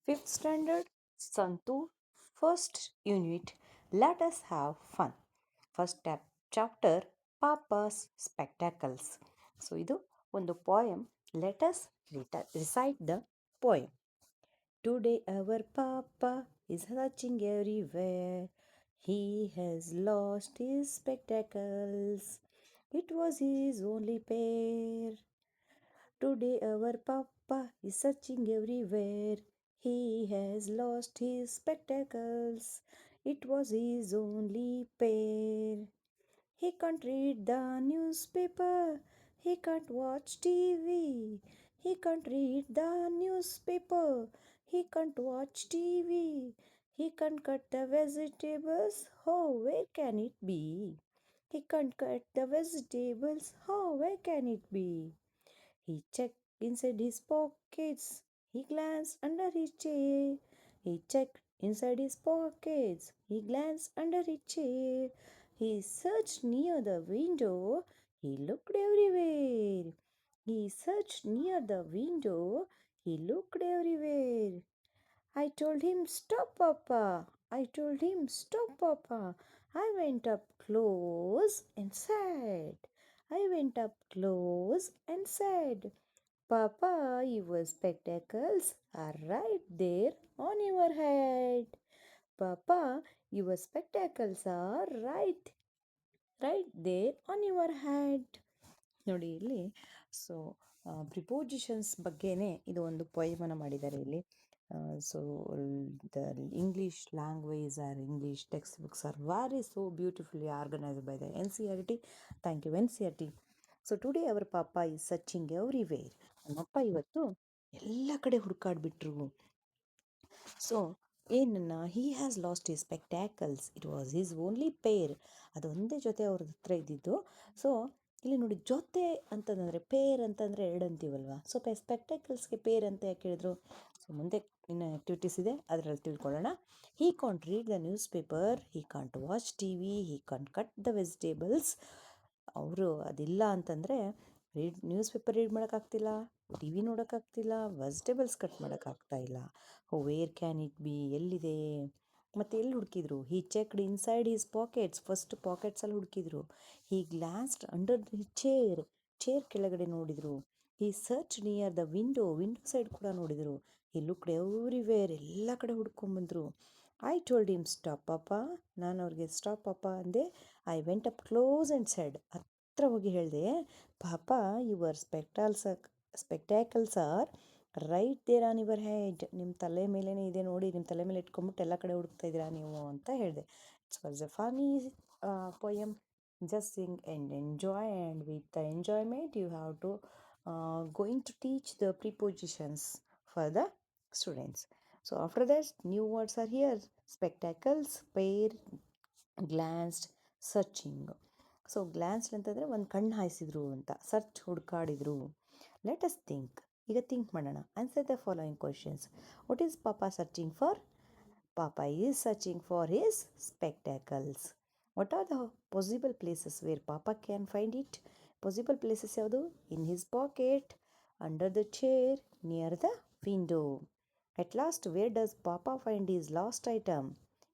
Fifth standard, Santu, first unit, let us have fun. First chapter, Papa's Spectacles. So ಇದು ಒಂದು poem. Let us recite the poem. Today our Papa is searching everywhere. He has lost his spectacles. It was his only pair. Today our Papa is searching everywhere. He has lost his spectacles. It was his only pair. He can't read the newspaper. He can't watch TV. He can't read the newspaper. He can't watch TV. He can't cut the vegetables. Oh, where can it be? He can't cut the vegetables. Oh, where can it be? He checked inside his pockets. He glanced under his chair. He checked inside his pockets. He glanced under his chair. He searched near the window. He looked everywhere. He searched near the window. He looked everywhere. I told him, "Stop, Papa." I told him, "Stop, Papa." I went up close and said, I went up close and said, "Papa, your spectacles are right there on your head. Papa, your spectacles are right there on your head." ನೋಡಿ ಇಲ್ಲಿ so prepositions ಬಗ್ಗೆನೇ ಇದು ಒಂದು ಪೊಯಮನ್ನು ಮಾಡಿದ್ದಾರೆ ಇಲ್ಲಿ. So the English language are English text books are very so beautifully organised by the N C R T. Thank you N C R T. So today our papa is searching everywhere. ನಮ್ಮಪ್ಪ ಇವತ್ತು ಎಲ್ಲ ಕಡೆ ಹುಡುಕಾಡ್ಬಿಟ್ರು. ಸೊ ಏನನ್ನ he has lost his spectacles. It was his only pair. ಅದೊಂದೇ ಜೊತೆ ಅವ್ರ ಹತ್ರ ಇದ್ದಿದ್ದು. ಸೊ ಇಲ್ಲಿ ನೋಡಿ, ಜೊತೆ ಅಂತಂದರೆ ಪೇರ್ ಅಂತಂದರೆ ಎರಡು ಅಂತೀವಲ್ವ. ಸೊ ಸ್ಪೆಕ್ಟ್ಯಾಕಲ್ಸ್ಗೆ ಪೇರ್ ಅಂತ ಯಾಕೆ ಹೇಳಿದ್ರು? ಸೊ ಮುಂದೆ ಇನ್ನು ಆ್ಯಕ್ಟಿವಿಟೀಸ್ ಇದೆ, ಅದರಲ್ಲಿ ತಿಳ್ಕೊಳ್ಳೋಣ. He can't read the news paper. He can't watch T V. He can't cut the vegetables. ಅವರು ಅದಿಲ್ಲ ಅಂತಂದರೆ ನ್ಯೂಸ್ ಪೇಪರ್ ರೀಡ್ ಮಾಡೋಕ್ಕಾಗ್ತಿಲ್ಲ, ಟಿ ವಿ ನೋಡೋಕ್ಕಾಗ್ತಿಲ್ಲ, ವೆಜಿಟೇಬಲ್ಸ್ ಕಟ್ ಮಾಡೋಕ್ಕಾಗ್ತಾ ಇಲ್ಲ. Where can it be? ಎಲ್ಲಿದೆ? ಮತ್ತು ಎಲ್ಲಿ ಹುಡುಕಿದ್ರು? He checked inside his pockets. First ಪಾಕೆಟ್ಸಲ್ಲಿ ಹುಡುಕಿದ್ರು. He glanced under the chair ಕೆಳಗಡೆ ನೋಡಿದರು. He search near the window side ಕೂಡ ನೋಡಿದರು. He looked everywhere. ಎಲ್ಲ ಕಡೆ ಹುಡ್ಕೊಂಬಂದರು. I told him, stop papa. ನಾನು ಅವ್ರಿಗೆ ಸ್ಟಾಪ್ ಪಾಪ ಅಂದೆ. I went up close and said. ಹತ್ರ ಹೋಗಿ ಹೇಳಿದೆ, papa your spectacles are right there on your head. ನಿಮ್ಮ ತಲೆ ಮೇಲೇ ಇದೆ ನೋಡಿ, ನಿಮ್ಮ ತಲೆ ಮೇಲೆ ಇಟ್ಕೊಂಬಿಟ್ಟು ಎಲ್ಲ ಕಡೆ ಹುಡುಕ್ತಾ ಇದ್ದೀರಾ ನೀವು ಅಂತ ಹೇಳಿದೆ. It's was a funny poem. Just sing and enjoy, and with the enjoyment you have to going to teach the prepositions for the students. So after that new words are here. Spectacles, pair, glanced, searching. So glanced ಅಂತಂದರೆ ಒಂದು ಕಣ್ಣು ಹಾಯಿಸಿದ್ರು ಅಂತ, search ಹುಡುಕಾಡಿದ್ರು. Let us think. ಈಗ think ಮಾಡೋಣ. Answer the following questions. What is papa searching for? Papa is searching for his spectacles. What are the possible places where Papa can find it? Possible places ಯಾವುದು? In his pocket, under the chair, near the window. At last, where does Papa find his lost item?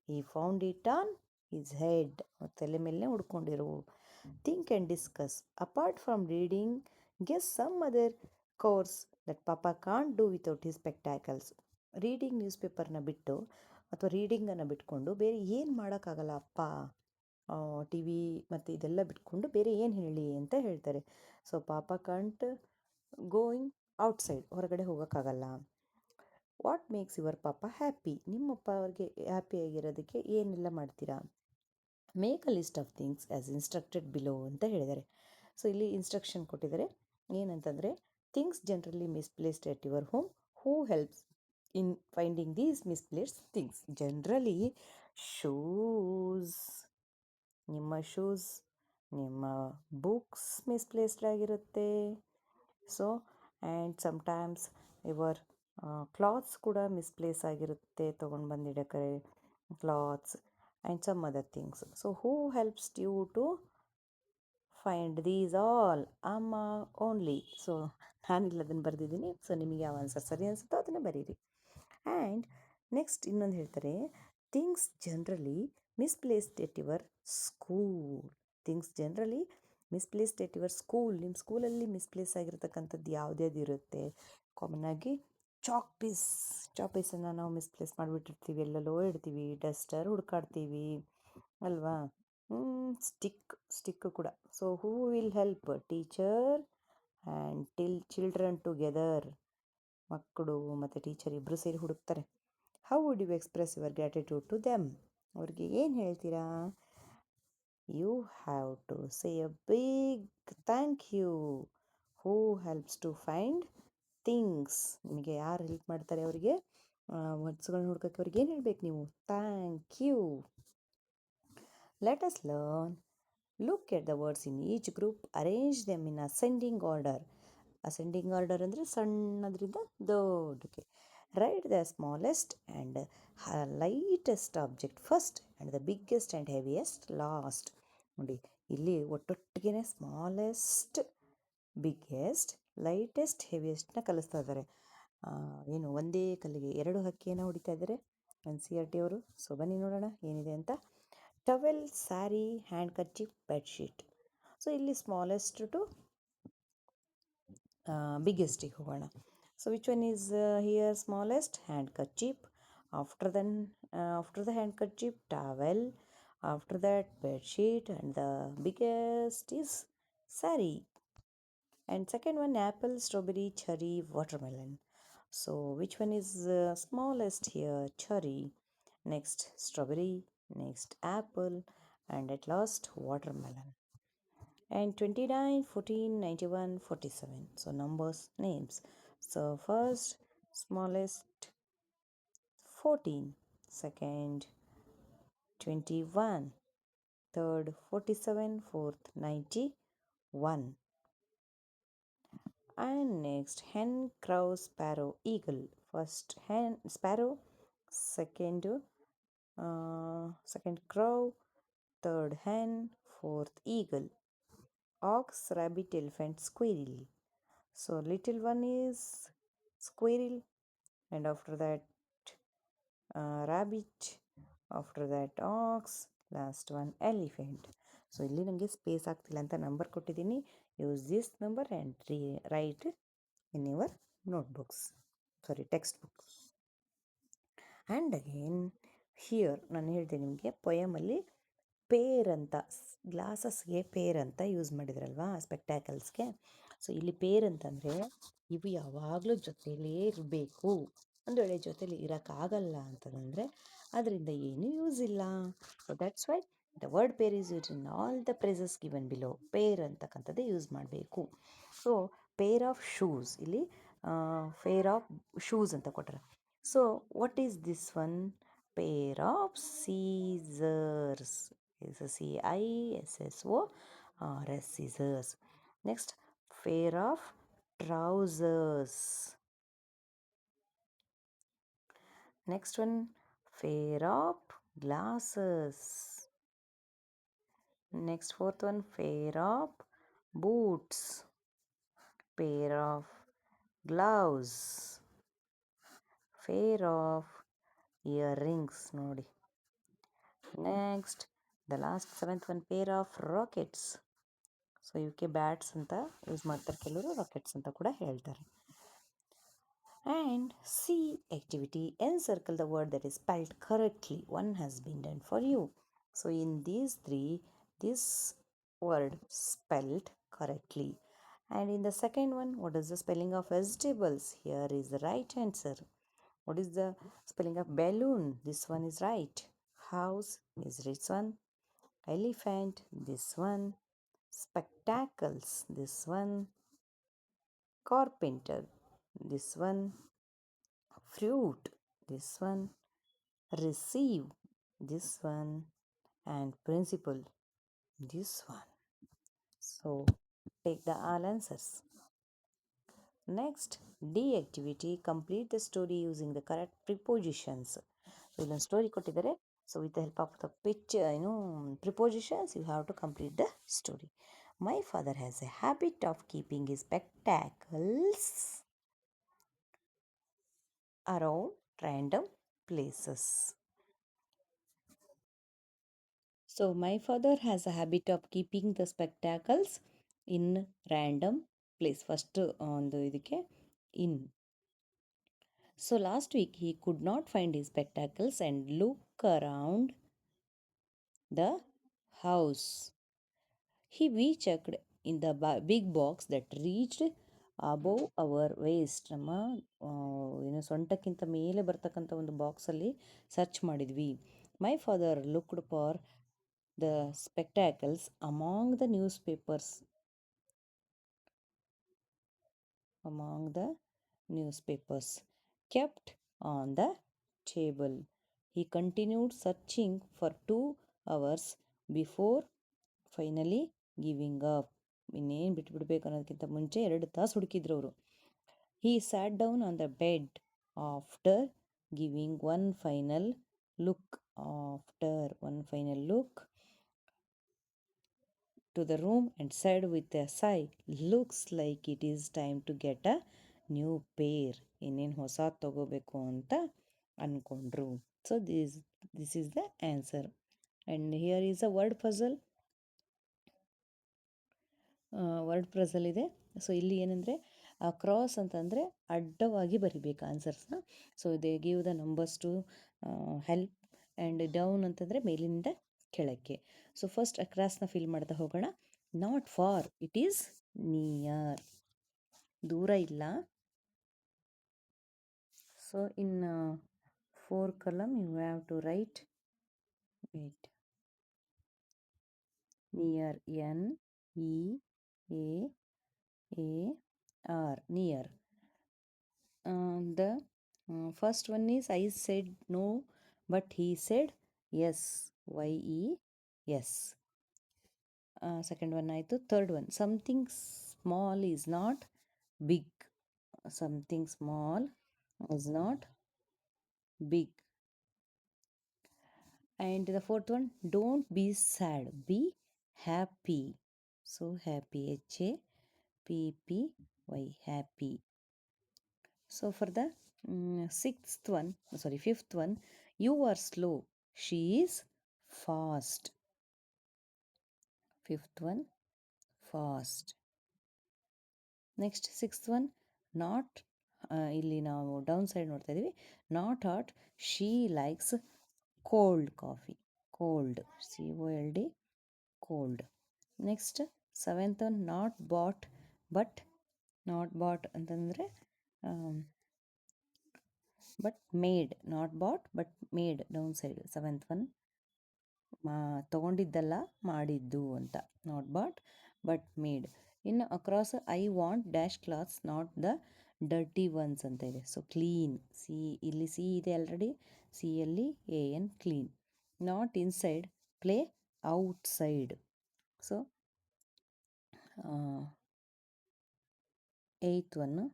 He found it on his head. ತಲೆ ಮೇಲೆ ಹುಡ್ಕೊಂಡಿರು. Think and discuss. Apart from reading, guess some other course that Papa can't do without his spectacles. Reading news ಪೇಪರ್ನ ಬಿಟ್ಟು ಅಥವಾ ರೀಡಿಂಗನ್ನು ಬಿಟ್ಕೊಂಡು ಬೇರೆ ಏನು ಮಾಡೋಕ್ಕಾಗಲ್ಲ ಅಪ್ಪ, ಟಿ ವಿ ಮತ್ತು ಇದೆಲ್ಲ ಬಿಟ್ಕೊಂಡು ಬೇರೆ ಏನು ಹೇಳಿ ಅಂತ ಹೇಳ್ತಾರೆ. ಸೊ ಪಾಪ ಕಾಂಟ್ ಗೋಯಿಂಗ್ ಔಟ್ಸೈಡ್, ಹೊರಗಡೆ ಹೋಗೋಕ್ಕಾಗಲ್ಲ. What makes your papa happy? ನಿಮ್ಮಪ್ಪ ಅವ್ರಿಗೆ ಹ್ಯಾಪಿಯಾಗಿರೋದಕ್ಕೆ ಏನೆಲ್ಲ ಮಾಡ್ತೀರಾ? Make a list of things as instructed below ಅಂತ ಹೇಳಿದ್ದಾರೆ. ಸೊ ಇಲ್ಲಿ ಇನ್ಸ್ಟ್ರಕ್ಷನ್ ಕೊಟ್ಟಿದ್ದಾರೆ. ಏನಂತಂದರೆ, things generally misplaced at your home. Who helps in finding these misplaced things? Generally, shoes, ನಿಮ್ಮ ಶೂಸ್, ನಿಮ್ಮ ಬುಕ್ಸ್ ಮಿಸ್ಪ್ಲೇಸ್ಡ್ ಆಗಿರುತ್ತೆ. So and sometimes your clothes ಕೂಡ misplace ಆಗಿರುತ್ತೆ, ತೊಗೊಂಡು ಬಂದಿಡಕ್ಕೆ clothes and some other things. So who helps you to find these all? ಅಮ್ಮ only. So ನಾನಿಲ್ಲ ಅದನ್ನು ಬರೆದಿದ್ದೀನಿ. ಸೊ ನಿಮಗೆ ಯಾವ ಆನ್ಸರ್ ಸರಿ ಅನಿಸುತ್ತೋ ಅದನ್ನು ಬರೀರಿ. ಆ್ಯಂಡ್ ನೆಕ್ಸ್ಟ್ ಇನ್ನೊಂದು ಹೇಳ್ತಾರೆ, things generally misplaced at your school. Things generally misplaced at your school. ನಿಮ್ಮ ಸ್ಕೂಲಲ್ಲಿ ಮಿಸ್ಪ್ಲೇಸ್ ಆಗಿರ್ತಕ್ಕಂಥದ್ದು ಯಾವ್ದ್ಯಾವ್ದು ಇರುತ್ತೆ? ಕಾಮನ್ ಆಗಿ ಚಾಕ್ ಪೀಸನ್ನು ನಾವು ಮಿಸ್ಪ್ಲೇಸ್ ಮಾಡಿಬಿಟ್ಟಿರ್ತೀವಿ, ಎಲ್ಲೆಲ್ಲೋ ಇಡ್ತೀವಿ. ಡಸ್ಟರ್ ಹುಡ್ಕಾಡ್ತೀವಿ ಅಲ್ವಾ? ಸ್ಟಿಕ್ ಕೂಡ. So who will help? Teacher and children together. ಮಕ್ಕಳು ಮತ್ತು ಟೀಚರ್ ಇಬ್ಬರು ಸೇರಿ ಹುಡುಕ್ತಾರೆ. How would you express your gratitude to them? ಅವ್ರಿಗೆ ಏನು ಹೇಳ್ತೀರಾ? You have to say a big thank you. Who helps to find things? ನಿಮಗೆ ಯಾರು ಹೆಲ್ಪ್ ಮಾಡ್ತಾರೆ ಅವರಿಗೆ ವರ್ಡ್ಸ್ಗಳನ್ನ ಹುಡ್ಕೋಕ್ಕೆ ಅವ್ರಿಗೆ ಏನು ಹೇಳ್ಬೇಕು ನೀವು? Thank you. Let us learn. Look at the words in each group, arrange them in ascending order. Ascending order ಅಂದರೆ ಸಣ್ಣದ್ರಿಂದ ದೊಡ್ಡಕ್ಕೆ. Write the smallest and lightest object first and the biggest and heaviest last. ನೋಡಿ, ಇಲ್ಲಿ ಒಟ್ಟೊಟ್ಟಿಗೆ smallest, biggest, lightest, ಹೆವಿಯೆಸ್ಟ್ನ ಕಲಿಸ್ತಾ ಇದ್ದಾರೆ. ಏನು ಒಂದೇ ಕಲ್ಲಿಗೆ ಎರಡು ಹಕ್ಕಿಯನ್ನು ಹೊಡಿತಾ ಇದ್ದಾರೆ NCERT ಅವರು. ಸೊ ಬನ್ನಿ ನೋಡೋಣ ಏನಿದೆ ಅಂತ. Towel, sari, hand kerchief, bedsheet. So ಇಲ್ಲಿ ಸ್ಮಾಲೆಸ್ಟ್ ಟು ಬಿಗ್ಗೆಸ್ಟಿಗೆ ಹೋಗೋಣ. So which one is here smallest? Hand kerchief. After the hand kerchief, towel. After that, bed sheet. And the biggest is sari. And second one, apple, strawberry, cherry, watermelon. So which one is smallest here? Cherry. Next, strawberry. Next, apple. And at last, watermelon. And 29, 14, 91, 47. So numbers, names. So first, smallest, 14. Second, 21. Third, 47. Fourth, 91. And next, hen, crow, sparrow, eagle. First hen, sparrow. Second crow. Third hen. Fourth eagle. Ox, rabbit, elephant, squirrel. So little one is squirrel, and after that rabbit, after that ox, last one elephant. So ಇಲ್ಲಿ ನನಗೆ space ಆಗ್ತಿಲ್ಲ ಅಂತ number ಕೊಟ್ಟಿದ್ದೀನಿ. Use this number and right in your notebooks, text book. And again here ನಾನು ಹೇಳಿದೆ ನಿಮಗೆ, ಪೊಯಮಲ್ಲಿ peer ಅಂತ, ಗ್ಲಾಸಸ್ಗೆ peer ಅಂತ ಯೂಸ್ ಮಾಡಿದ್ರಲ್ವಾ ಸ್ಪೆಕ್ಟ್ಯಾಕಲ್ಸ್ಗೆ. ಸೊ ಇಲ್ಲಿ ಪೇರ್ ಅಂತಂದರೆ ಇವು ಯಾವಾಗಲೂ ಜೊತೆಯಲ್ಲೇ ಇರಬೇಕು. ಒಂದು ವೇಳೆ ಜೊತೆಲಿ ಇರೋಕ್ಕಾಗಲ್ಲ ಅಂತಂದರೆ ಅದರಿಂದ ಏನೂ ಯೂಸ್ ಇಲ್ಲ. So that's why the word pair is use in all the places given below. Pair ಅಂತಕ್ಕಂಥದ್ದೇ ಯೂಸ್ ಮಾಡಬೇಕು. ಸೊ ಪೇರ್ ಆಫ್ ಶೂಸ್, ಇಲ್ಲಿ ಪೇರ್ ಆಫ್ ಶೂಸ್ ಅಂತ ಕೊಟ್ಟರೆ. So what is this one? Pair of scissors. CISSORS, scissors. Next, pair of trousers. Next one, pair of glasses. Next, fourth one, pair of boots. Pair of gloves. Pair of earrings. Nodi. Next, the last seventh one, pair of rockets. So ಇವಕ್ಕೆ bats ಅಂತ use ಮಾಡ್ತಾರೆ ಕೆಲವರು, rockets ಅಂತ ಕೂಡ ಹೇಳ್ತಾರೆ. And C activity, encircle the word that is spelled correctly. One has been done for you. So in these three, this word spelled correctly. And in the second one, what is the spelling of vegetables? Here is the right answer. What is the spelling of balloon? This one is right. House is this one. Elephant, this one. Spectacles, this one. Carpenter, this one. Fruit, this one. Receive, this one. And principal, this one. So take the all answers. Next, D activity, complete the story using the correct prepositions. So ಇಲ್ಲೊಂದು story ಕೊಟ್ಟಿದ್ದಾರೆ. So with the help of the picture, prepositions, you have to complete the story. My father has a habit of keeping his spectacles around random places. So, my father has a habit of keeping the spectacles in random place. First, on the idike in. So, last week he could not find his spectacles and look around the house. We checked in the big box that reached above our waist. ನಮ್ಮ ಏನು ಸೊಂಟಕ್ಕಿಂತ ಮೇಲೆ ಬರ್ತಕ್ಕಂಥ ಒಂದು ಬಾಕ್ಸಲ್ಲಿ search ಮಾಡಿದ್ವಿ. My father looked for the spectacles among the news papers kept on the table. He continued searching for 2 hours before finally giving up. ಇನ್ನೇನು ಬಿಟ್ಬಿಡ್ಬೇಕು ಅನ್ನೋದಕ್ಕಿಂತ ಮುಂಚೆ 2 ತಾಸು ಹುಡುಕಿದ್ರು ಅವರು. He sat down on the bed after giving one final look to the room and side with a sigh, looks like it is time to get a new pair. ಇನ್ನೇನು ಹೊಸ ತಗೋಬೇಕು ಅಂತ ಅಂದ್ಕೊಂಡ್ರು. So this is the answer. And here is a word puzzle ಇದೆ. So ಇಲ್ಲಿ ಏನಂದರೆ cross ಅಂತಂದರೆ ಅಡ್ಡವಾಗಿ ಬರಿಬೇಕು ಆನ್ಸರ್ಸ್ನ. So they give the numbers to help. And down ಅಂತಂದರೆ ಮೇಲಿಂದ ಕೆಳಕ್ಕೆ. ಸೊ ಫಸ್ಟ್ ಅಕ್ರಾಸ್ನ ಫಿಲ್ ಮಾಡ್ತಾ ಹೋಗೋಣ. Not far, it is near, ದೂರ ಇಲ್ಲ. So in 4 column you have to write near, N-E-A-R, near. The first one is I said no but he said yes, Y-E-S. Second one ಆಯಿತು. Third one, something small is not big. Something small is not big. And the fourth one, don't be sad, be happy. So happy, H-A-P-P-Y, happy. So for the fifth one, you are slow, she is fast. Fifth one, fast. Next, sixth one, not ಇಲ್ಲಿ ನಾವು down side ನೋಡ್ತಾ ಇದ್ದೀವಿ. Not hot, she likes cold coffee. Cold, C-O-L-D, cold. Next seventh one, not bought ಅಂತಂದರೆ but made. Not bought but made, down side. Seventh one, ತೊಗೊಂಡಿದ್ದಲ್ಲ ಮಾಡಿದ್ದು ಅಂತ. Not bought but made. ಇನ್ನು across, I want dash clothes not the dirty ones ಅಂತ ಇದೆ. So clean, ಇಲ್ಲಿ C ಇದೆ already, C-L-E A-N, clean. Not inside, play outside. So eighth one,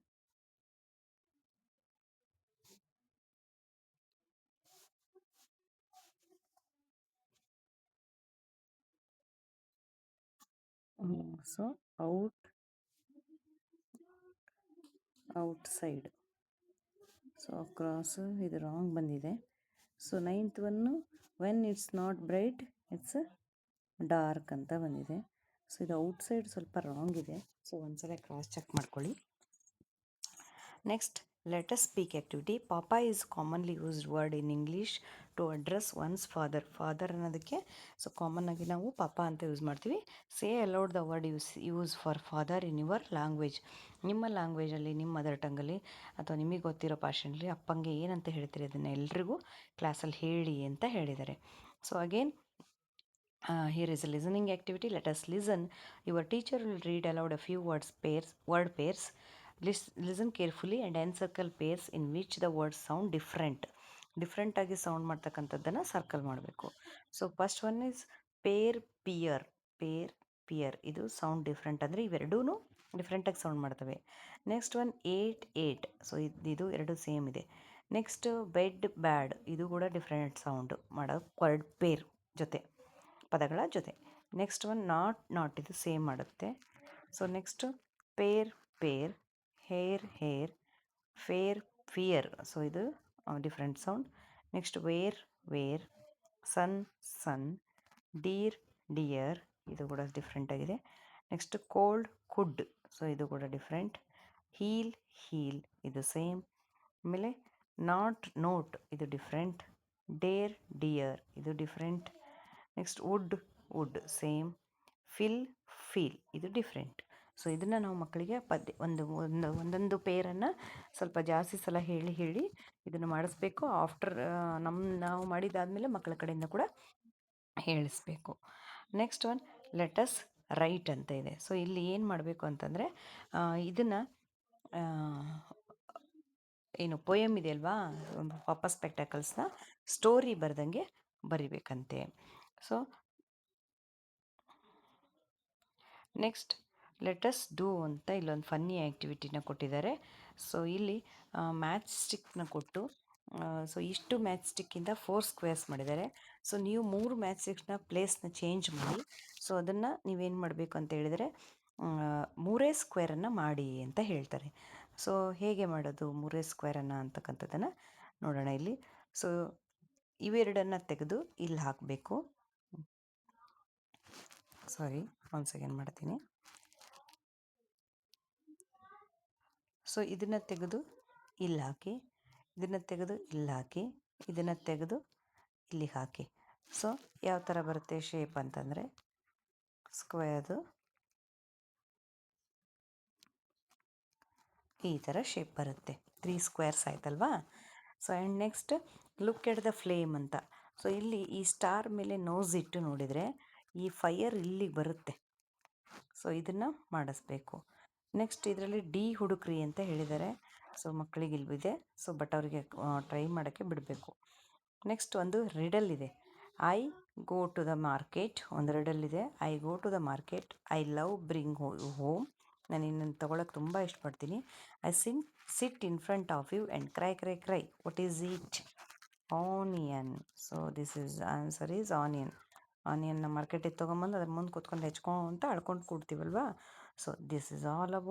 so outside. So across ಇದು wrong ಬಂದಿದೆ. So ninth one, when it's not bright it's dark ಅಂತ ಬಂದಿದೆ. So ಇದು outside ಸ್ವಲ್ಪ ರಾಂಗ್ ಇದೆ. So ಒಂದ್ಸಲ ಕ್ರಾಸ್ ಚೆಕ್ ಮಾಡ್ಕೊಳ್ಳಿ. Next, let us speak activity. Papa is commonly used word in English to address one's father ಅನ್ನೋದಕ್ಕೆ so common ಆಗಿ ನಾವು ಪಾಪ ಅಂತ ಯೂಸ್ ಮಾಡ್ತೀವಿ. Say aloud the word use for father in your language. ನಿಮ್ಮ ಲ್ಯಾಂಗ್ವೇಜಲ್ಲಿ, ನಿಮ್ಮ mother ಟಂಗಲ್ಲಿ ಅಥವಾ ನಿಮಗೆ ಗೊತ್ತಿರೋ ಭಾಷೆಯಲ್ಲಿ ಅಪ್ಪಂಗೆ ಏನಂತ ಹೇಳ್ತೀರಿ ಅದನ್ನು ಎಲ್ರಿಗೂ ಕ್ಲಾಸಲ್ಲಿ ಹೇಳಿ ಅಂತ ಹೇಳಿದ್ದಾರೆ. So again here is a listening activity. Let us listen. Your teacher will read aloud a few word pairs. Listen carefully and encircle pairs in which the words sound different ಆಗಿ ಸೌಂಡ್ ಮಾಡ್ತಕ್ಕಂಥದ್ದನ್ನು circle ಮಾಡಬೇಕು. So first one is pair pier. ಇದು sound different, ಅಂದರೆ ಇವೆರಡೂ ಡಿಫ್ರೆಂಟಾಗಿ sound ಮಾಡ್ತವೆ. Next one eight. So ಇದು ಎರಡು ಸೇಮ್ ಇದೆ. ನೆಕ್ಸ್ಟ್ ಬೆಡ್ ಬ್ಯಾಡ್, ಇದು ಕೂಡ ಡಿಫ್ರೆಂಟ್ ಸೌಂಡ್ ಮಾಡೋ ವರ್ಡ್ ಪೇರ್ ಪದಗಳ ಜೊತೆ. ನೆಕ್ಸ್ಟ್ ಒನ್ ನಾಟ್, ಇದು ಸೇಮ್ ಮಾಡುತ್ತೆ. So next pair, hair, fair, fear. So ಇದು different sound. Next where, sun, son, deer, dear, ಇದು ಕೂಡ ಡಿಫ್ರೆಂಟ್ ಆಗಿದೆ. ನೆಕ್ಸ್ಟ್ ಕೋಲ್ಡ್, ಕುಡ್, ಸೊ ಇದು ಕೂಡ ಡಿಫ್ರೆಂಟ್. ಹೀಲ್, ಹೀಲ್, ಇದು ಸೇಮ್. ಆಮೇಲೆ ನೋಟ್, ಇದು ಡಿಫ್ರೆಂಟ್. ಡೇರ್, ಡಿಯರ್, ಇದು different. Next wood same. Feel, ಇದು ಡಿಫ್ರೆಂಟ್. ಸೊ ಇದನ್ನು ನಾವು ಮಕ್ಕಳಿಗೆ ಒಂದೊಂದು ಪೇರನ್ನು ಸ್ವಲ್ಪ ಜಾಸ್ತಿ ಸಲ ಹೇಳಿ ಇದನ್ನು ಮಾಡಿಸ್ಬೇಕು. ಆಫ್ಟರ್ ನಾವು ಮಾಡಿದ್ದಾದಮೇಲೆ ಮಕ್ಕಳ ಕಡೆಯಿಂದ ಕೂಡ ಹೇಳಿಸ್ಬೇಕು. ನೆಕ್ಸ್ಟ್ ಒನ್ ಲೆಟಸ್ ರೈಟ್ ಅಂತ ಇದೆ. ಸೊ ಇಲ್ಲಿ ಏನು ಮಾಡಬೇಕು ಅಂತಂದರೆ ಇದನ್ನು ಏನು ಪೊಯಮ್ ಇದೆ ಅಲ್ವಾ, ಪಾಪ ಸ್ಪೆಕ್ಟಾಕಲ್ಸ್ನ ಸ್ಟೋರಿ ಬರ್ದಂಗೆ ಬರಿಬೇಕಂತೆ. ಸೊ ನೆಕ್ಸ್ಟ್ ಲೆಟಸ್ ಡೂ ಅಂತ ಇಲ್ಲೊಂದು ಫನ್ನಿ ಆ್ಯಕ್ಟಿವಿಟಿನ ಕೊಟ್ಟಿದ್ದಾರೆ. ಸೊ ಇಲ್ಲಿ ಮ್ಯಾಚ್ ಸ್ಟಿಕ್ನ ಕೊಟ್ಟು ಸೊ ಇಷ್ಟು ಮ್ಯಾಚ್ ಸ್ಟಿಕ್ಕಿಂದ 4 ಸ್ಕ್ವೇರ್ಸ್ ಮಾಡಿದ್ದಾರೆ. ಸೊ ನೀವು 3 ಮ್ಯಾಚ್ ಸ್ಟಿಕ್ಸ್ನ ಪ್ಲೇಸ್ನ ಚೇಂಜ್ ಮಾಡಿ ಸೊ ಅದನ್ನು ನೀವೇನು ಮಾಡಬೇಕು ಅಂತ ಹೇಳಿದರೆ 3 ಸ್ಕ್ವೇರನ್ನು ಮಾಡಿ ಅಂತ ಹೇಳ್ತಾರೆ. ಸೊ ಹೇಗೆ ಮಾಡೋದು 3 ಸ್ಕ್ವೇರನ್ನು ಅಂತಕ್ಕಂಥದ್ದನ್ನು ನೋಡೋಣ ಇಲ್ಲಿ. ಸೊ ಇವೆರಡನ್ನು ತೆಗೆದು ಇಲ್ಲಿ ಹಾಕಬೇಕು. ಸಾರಿ, ಒಂದು ಸೆಕೆಂಡ್ ಮಾಡ್ತೀನಿ. ಸೊ ಇದನ್ನು ತೆಗೆದು ಇಲ್ಲಿ ಹಾಕಿ, ಇದನ್ನು ತೆಗೆದು ಇಲ್ಲಿ ಹಾಕಿ, ಇದನ್ನು ತೆಗೆದು ಇಲ್ಲಿಗೆ ಹಾಕಿ. ಸೊ ಯಾವ ಥರ ಬರುತ್ತೆ ಶೇಪ್ ಅಂತಂದರೆ ಸ್ಕ್ವೇರ್ದು ಈ ಥರ ಶೇಪ್ ಬರುತ್ತೆ. 3 ಸ್ಕ್ವೇರ್ಸ್ ಆಯ್ತಲ್ವಾ. So and next look at the flame ಅಂತ. ಸೊ ಇಲ್ಲಿ ಈ ಸ್ಟಾರ್ ಮೇಲೆ ನೋಸ್ ಇಟ್ಟು ನೋಡಿದರೆ ಈ ಫೈರ್ ಇಲ್ಲಿಗೆ ಬರುತ್ತೆ. ಸೊ ಇದನ್ನು ಮಾಡಿಸ್ಬೇಕು. ನೆಕ್ಸ್ಟ್ ಇದರಲ್ಲಿ ಡಿ ಹುಡುಕ್ರಿ ಅಂತ ಹೇಳಿದ್ದಾರೆ. ಸೊ ಮಕ್ಕಳಿಗೆ ಇಲ್ವಿದೆ. ಸೊ ಬಟ್ ಅವರಿಗೆ ಟ್ರೈ ಮಾಡೋಕ್ಕೆ ಬಿಡಬೇಕು. ನೆಕ್ಸ್ಟ್ ಒಂದು ರಿಡಲ್ ಇದೆ. I go to the market, ಒಂದು ರಿಡಲ್ ಇದೆ. I go to the market, I love bring home, ನಾನು ಇನ್ನೊಂದು ತೊಗೊಳಕ್ಕೆ ತುಂಬ ಇಷ್ಟಪಡ್ತೀನಿ. I sit in front of you and cry, what is it? Onion. So this is answer is onion. ಆನಿಯನ್ನ ಮಾರ್ಕೆಟಿಗೆ ತೊಗೊಂಬಂದು ಅದ್ರ ಮುಂದೆ ಕೂತ್ಕೊಂಡು ಹೆಚ್ಕೊಂತ ಅಳ್ಕೊಂಡು ಕೂಡ್ತೀವಲ್ವಾ. So this is all about